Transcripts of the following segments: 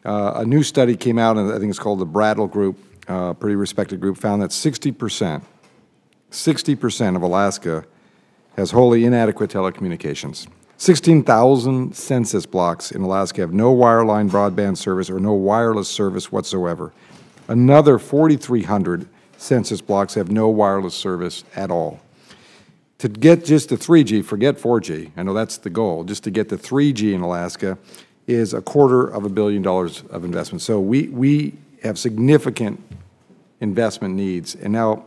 A new study came out, and I think it's called the Brattle Group, pretty respected group, found that 60% of Alaska has wholly inadequate telecommunications. 16,000 census blocks in Alaska have no wireline broadband service or no wireless service whatsoever. Another 4,300 census blocks have no wireless service at all. To get just to 3G, forget 4G, I know that's the goal, just to get to 3G in Alaska is $250 million of investment. So we have significant investment needs. And now,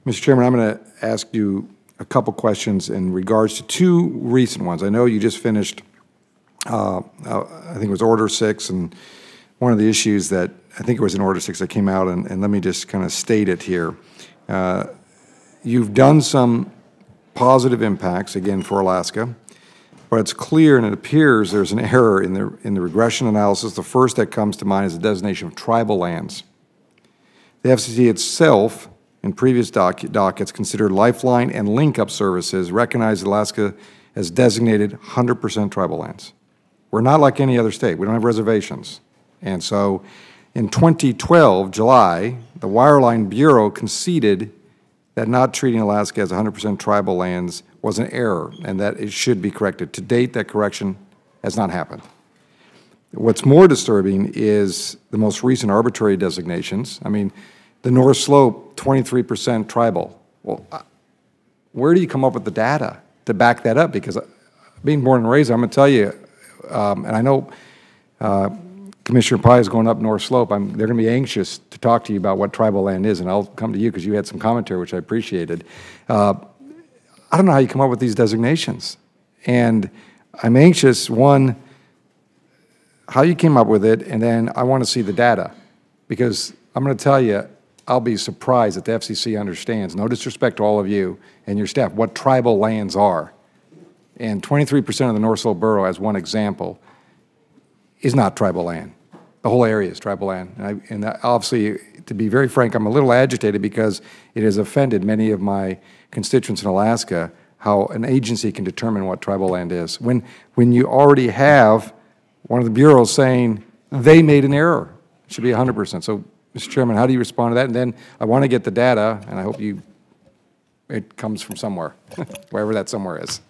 Mr. Chairman, I'm going to ask you a couple questions in regards to two recent ones. I know you just finished, I think it was Order 6, and one of the issues that, I think it was in Order 6 that came out, and let me just kind of state it here. You've done some positive impacts, again, for Alaska, but it's clear and it appears there's an error in the regression analysis. The first that comes to mind is the designation of tribal lands. The FCC itself, in previous dockets, considered lifeline and link-up services, recognized Alaska as designated 100% tribal lands. We're not like any other state. We don't have reservations. And so in 2012, July, the Wireline Bureau conceded that not treating Alaska as 100% tribal lands was an error and that it should be corrected. To date, that correction has not happened. What's more disturbing is the most recent arbitrary designations. I mean, the North Slope, 23% tribal. Well, where do you come up with the data to back that up? Because being born and raised, I'm going to tell you, and I know Commissioner Pai is going up North Slope. They're going to be anxious to talk to you about what tribal land is, and I'll come to you because you had some commentary, which I appreciated. I don't know how you come up with these designations. And I'm anxious, one, how you came up with it, and then I want to see the data. Because I'm going to tell you, I'll be surprised that the FCC understands, no disrespect to all of you and your staff, what tribal lands are. And 23% of the North Slope Borough, as one example, is not tribal land. The whole area is tribal land. And obviously, to be very frank, I'm a little agitated because it has offended many of my constituents in Alaska how an agency can determine what tribal land is. When you already have one of the bureaus saying they made an error, it should be 100%. So, Mr. Chairman, how do you respond to that? And then I want to get the data, and I hope it comes from somewhere, wherever that somewhere is.